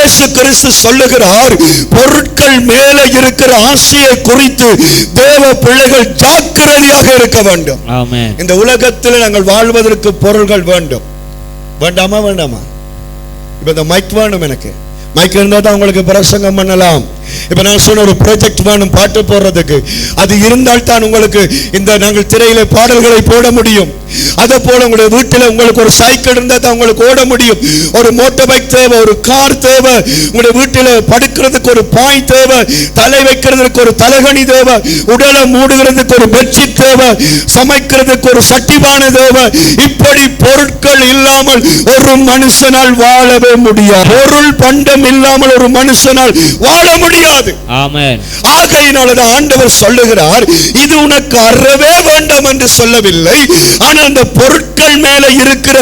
இயேசு கிறிஸ்து சொல்லுகிறார், பொருட்கள் மேலே இருக்கிற ஆசையை குறித்து தேவ பிள்ளைகள் ஜாக்கிரதையாக இருக்க வேண்டும். ஆமென். இந்த உலகத்தில் நாங்கள் வாழ்வதற்கு பொருள்கள் வேண்டும். வேண்டாமா? வேண்டாமா? இப்ப இந்த மைக் வேணும், எனக்கு மைக் இருந்தா தான் உங்களுக்கு பிரசங்கம் பண்ணலாம். இப்ப நான் சொன்ன ஒரு ப்ராஜெக்ட் வேணும் பாட்டு போடுறதுக்கு, அது இருந்தால் தான் உங்களுக்கு இந்த நாங்கள் திரையில பாடல்களை போட முடியும். அதே போல உங்களுடைய வீட்டில் உங்களுக்கு ஒரு சைக்கிள் இருந்தா தான் உங்களுக்கு ஓட முடியும். ஒரு மோட்டார் பைக் தேவை, ஒரு கார் தேவை, உங்களுடைய வீட்டில் படுக்கிறதுக்கு ஒரு பாய் தேவை, தலை வைக்கிறதுக்கு ஒரு தலகணி தேவை, உடலை மூடுகிறதுக்கு ஒரு பெட்ஷீட் தேவை, சமைக்கிறதுக்கு ஒரு சட்டிபானை தேவை. இப்படி பொருட்கள் இல்லாமல் ஒரு மனுஷனால் வாழவே முடியாது. பொருள் பண்டம் இல்லாமல் ஒரு மனுஷனால் வாழ முடியாது. ஆமென். ஆகையினால்தான் ஆண்டவர் சொல்லுகிறார், இது உனக்கு அறவே வேண்டாம் என்று சொல்லவில்லை, ஆனால் அந்த பொருட்கள் மேல இருக்கிற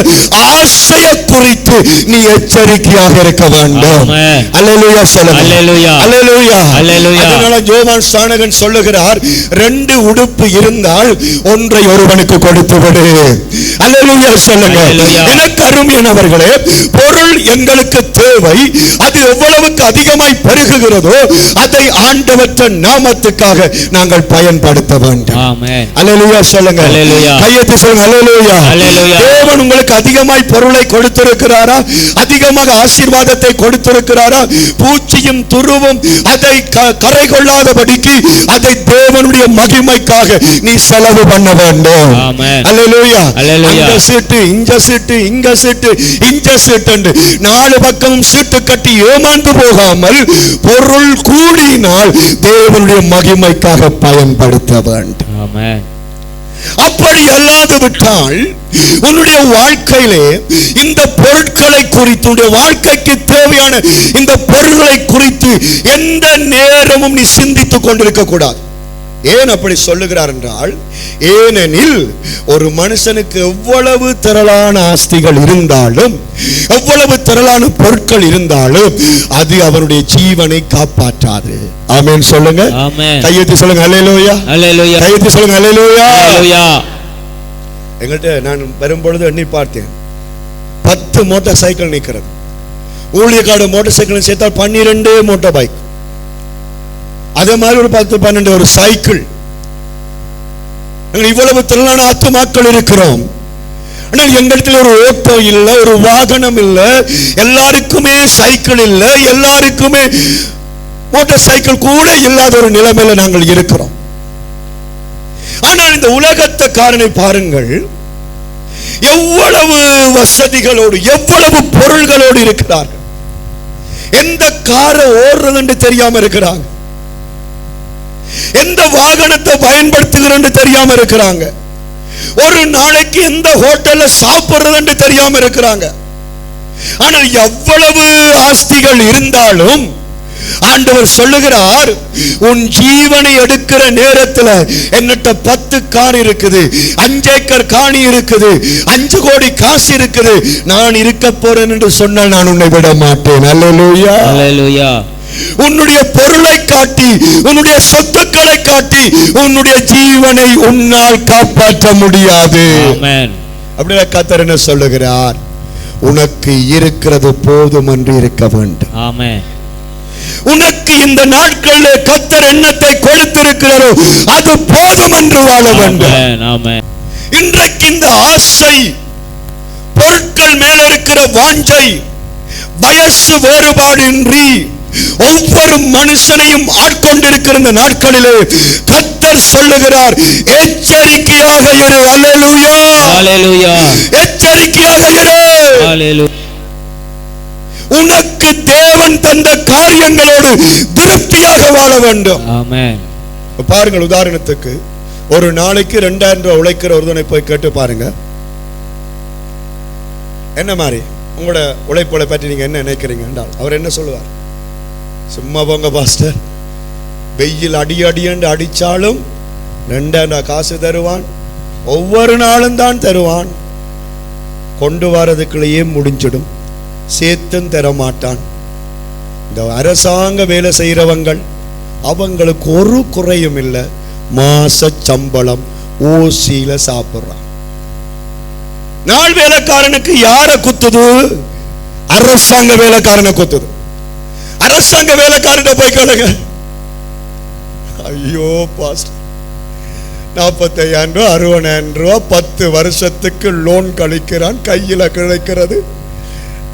ஆசையை குறித்து நீ எச்சரிக்கையாக இருக்க வேண்டும். அல்லேலூயா சொல்லுங்க. அல்லேலூயா. அல்லேலூயா. அல்லேலூயா. அதனால யோவான் ஸ்நானகன் சொல்லுகிறார், 2 உடுப்பு இருந்தால் ஒன்றை ஒருவனுக்கு கொடுத்து விடு. அல்லேலூயா சொல்லுங்க. எனக்கு அருமையானவர்களே, பொருள் எங்களுக்கு தேவை. அது எவ்வளவுக்கு அதிகமாய் பெருகுகிறதோ அதை ஆண்டவற்ற நாமத்துக்காக நாங்கள் பயன்படுத்த வேண்டும். ஆமென். அல்லேலூயா சொல்லுங்க. அல்லேலூயா. கையெழுத்து சொல்லுங்க. அல்லேலூயா. அல்லேலூயா. தேவன் உங்களுக்கு அதிகமாய் பொருளை கொடுத்திருக்கிறாரா? அதிகமாக ஆசீர்வாதத்தை கொடுத்திருக்கிறாரா? பூச்சியும் துருவும் அதை கரை கொள்ளாதபடிக்கு அதை தேவனுடைய மகிமைக்காக நீ செலவு பண்ண வேண்டும். ஆமென். அல்லேலூயா. அல்லேலூயா. இந்த சீட்டு, இங்க சீட்டு, இங்க சீட்டு, இங்க சீட்டு என்று 4 பக்கமும் சீட்டு கட்டி ஏமாந்து போகாமல் பொருள் கூடினால் தேவனுடைய மகிமைக்காக பயன்படுத்த வேண்டும். ஆமென். அப்படி அல்லாது விட்டால் உன்னுடைய வாழ்க்கையிலே இந்த பொருட்களை குறித்து, உன்னுடைய வாழ்க்கைக்கு தேவையான இந்த பொருட்களை குறித்து எந்த நேரமும் நீ சிந்தித்துக் கொண்டிருக்க கூடாது. ஏன் அப்படி சொல்லுகிறார் என்றால், ஏனெனில் ஒரு மனுஷனுக்கு எவ்வளவு திரளான ஆஸ்திகள் இருந்தாலும், எவ்வளவு திரளான பொருட்கள் இருந்தாலும் அது அவருடைய ஜீவனை காப்பாற்றாது. ஆமென் சொல்லுங்க. ஆமென். கையெழுத்து சொல்லுங்க. அல்லேலூயா. அல்லேலூயா. கையெழுத்து சொல்லுங்க. அல்லேலூயா. அல்லேலூயா. எங்கள்கிட்ட நான் வரும்பொழுது எண்ணி பார்த்தேன், 10 மோட்டார் சைக்கிள் நிற்கிறது. ஊழியக்காடு மோட்டார் சைக்கிள் சேர்த்தால் 12 மோட்டார் பைக். அதே மாதிரி ஒரு 10-12 ஒரு சைக்கிள். இவ்வளவு திரளான ஆத்துமாக்கள் இருக்கிறோம். ஆனால் எங்களிடத்தில் ஒரு ஓட்டோ இல்லை, ஒரு வாகனம் இல்லை, எல்லாருக்குமே சைக்கிள் இல்லை, எல்லாருக்குமே மோட்டார் சைக்கிள் கூட இல்லாத ஒரு நிலைமையில நாங்கள் இருக்கிறோம். ஆனால் இந்த உலகத்தை காரனை பாருங்கள், எவ்வளவு வசதிகளோடு, எவ்வளவு பொருள்களோடு இருக்கிறார்கள். எந்த காரை ஓடுறது என்று தெரியாம இருக்கிறாங்க, எந்த வாகனத்தை பயன்படுத்துகிறன்னு தெரியாம இருக்கிறாங்க, ஒரு நாளைக்கு எந்த ஹோட்டல்ல சாப்பிடுறது தெரியாம இருக்கிறாங்க. ஆனால் எவ்வளவு ஆஸ்திகள் இருந்தாலும் ஆண்டவர் சொல்லுகிறார், உன் ஜீவனை எடுக்கிற நேரத்தில் என்னட்ட 10 கார் இருக்குது, 5 ஏக்கர் காணி இருக்குது, 5 கோடி காசு இருக்குது, நான் இருக்க போறேன் என்று சொன்னால் நான் உன்னை விட மாட்டேன். அல்லேலூயா. அல்லேலூயா. உன்னுடைய பொருளை காட்டி, உன்னுடைய சொத்துக்களை காட்டி உன்னுடைய ஜீவனை உன்னால் காப்பாற்ற முடியாது. ஆமென். அப்படியே கர்த்தர் என்ன சொல்லுகிறார், உனக்கு இருக்கிறது போதும் என்று இருக்க வேண்டும். ஆமென். உனக்கு இந்த நாட்களில் கர்த்தர் எண்ணத்தை கொடுத்திருக்கிறாரோ அது போதும் என்று வாழ வேண்டும். ஆமென். இன்றைக்கு இந்த ஆசை, பொருட்கள் மேல இருக்கிற வாஞ்சை, வயசு வேறுபாடின்றி ஒவ்வொரு மனுஷனையும் ஆட்கொண்டிருக்கிற இந்த நாட்களிலே கர்த்தர் சொல்லுகிறார், எச்சரிக்கையாக இரு. அல்லேலூயா. அல்லேலூயா. எச்சரிக்கையாக இரு. அல்லேலூயா. உனக்கு தேவன் தந்த காரியங்களோடு திருப்தியாக வாழ வேண்டும். ஆமென். பாருங்கள், உதாரணத்துக்கு ஒரு நாளைக்கு 2000 ரூபாய் உழைக்கிற ஒருவனை போய் கேட்டு பாருங்க, என்ன மாதிரி உங்களோட உழைப்புகளை பற்றி நீங்க என்ன நினைக்கிறீங்க என்றால் அவர் என்ன சொல்லுவார், சும்மா போங்க பாஸ்டர், வெயில் அடி அடியண்டு அடிச்சாலும் 2000 ரூபாய் காசு தருவான், ஒவ்வொரு நாளும் தான் தருவான், கொண்டு வரதுக்குள்ளேயே முடிஞ்சிடும், சேர்த்தும் தரமாட்டான். இந்த அரசாங்க வேலை செய்யறவங்கள் அவங்களுக்கு ஒரு குறையும் இல்லை, மாச சம்பளம் ஓசியில சாப்பிடுறான். நாள் வேலைக்காரனுக்கு யார குத்துது? அரசாங்க வேலைக்காரனை குத்துது. அரசாங்க வேலைக்காரர்கிட்ட போய் கேளுங்க. ஐயோ பாஸ்டர், 45,000 ரூபா 60,000 ரூபா 10 வருஷத்துக்கு லோன் கழிக்கிறான், கையில கிடைக்கிறது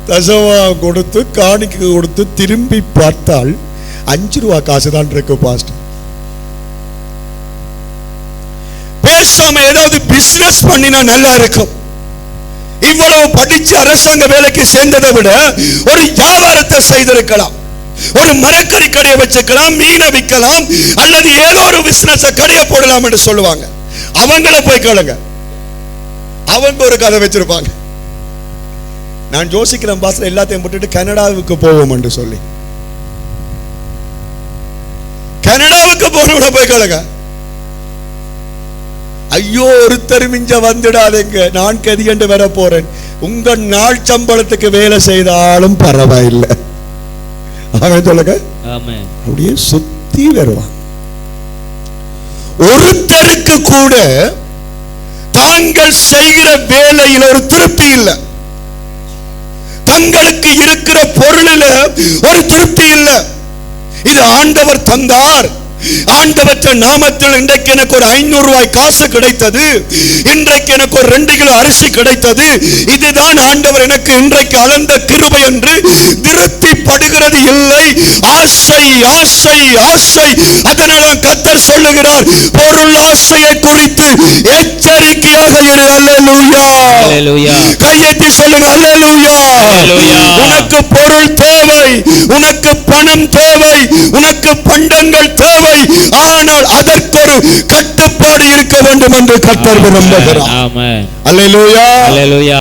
தசவா கொடுத்து காணிக்கு கொடுத்து திரும்பி பார்த்தால் 5 ரூபா காசு தான் இருக்கு பாஸ்டர். பேசாம ஏதாவது பிசினஸ் பண்ணினா நல்லா இருக்கும். இவ்வளவு படிச்சு அரசாங்க வேலைக்கு சேர்ந்ததை விட ஒரு வியாபாரத்தை செய்திருக்கலாம். ஒரு மரக்கறி கடையை வச்சுக்கலாம், மீனை விற்கலாம், அல்லது ஏதோ ஒரு பிசினஸ் கடையை போடலாம் என்று சொல்லுவாங்க. அவங்கள போய் கேளுங்க, அவங்க ஒரு கதை வச்சிருப்பாங்க. நான் யோசிக்கிறேன் பாஸ்டர், எல்லாத்தையும் போட்டுட்டு கனடாவுக்கு போவோம் என்று சொல்லி. கனடாவுக்கு போன போய் கேளுங்க, ஐயோ ஒருத்தர் மிஞ்ச வந்துடாதீங்க, நான் கதியண்டு வர போறேன். உங்க நாள் சம்பளத்துக்கு வேலை செய்தாலும் பரவாயில்லை. அவன் சொல்லுங்க, அப்படியே சுத்தி வருவான். ஒருத்தருக்கு கூட தாங்கள் செய்கிற வேலையில் ஒரு திருப்தி இல்லை, தங்களுக்கு இருக்கிற பொருளில் ஒரு திருப்தி இல்லை. இது ஆண்டவர் தந்தார், ஆண்டவற்ற நாமத்தில் இன்றைக்கு எனக்கு ஒரு 500 ரூபாய் காசு கிடைத்தது, இன்றைக்கு எனக்கு ஒரு 2 கிலோ அரிசி கிடைத்தது, இதுதான் ஆண்டவர் எனக்கு இன்றைக்கு அளந்த கிருபை என்று திருப்திப்படுகிறது இல்லை. ஆசை ஆசை ஆசை. அதனால கர்த்தர் சொல்லுகிறார், பொருள் ஆசையை குறித்து எச்சரிக்கையாக இரு. அல்லேலூயா, அல்லேலூயா. கையெட்டி சொல்லுங்க, அல்லேலூயா. உனக்கு பொருள் தேவை, உனக்கு பணம் தேவை, உனக்கு பண்டங்கள் தேவை, ஆனால் அதற்கு ஒரு கட்டுப்பாடு இருக்க வேண்டும் என்று கர்த்தர் விரும்புகிறார். ஆமென். அல்லேலூயா, அல்லேலூயா.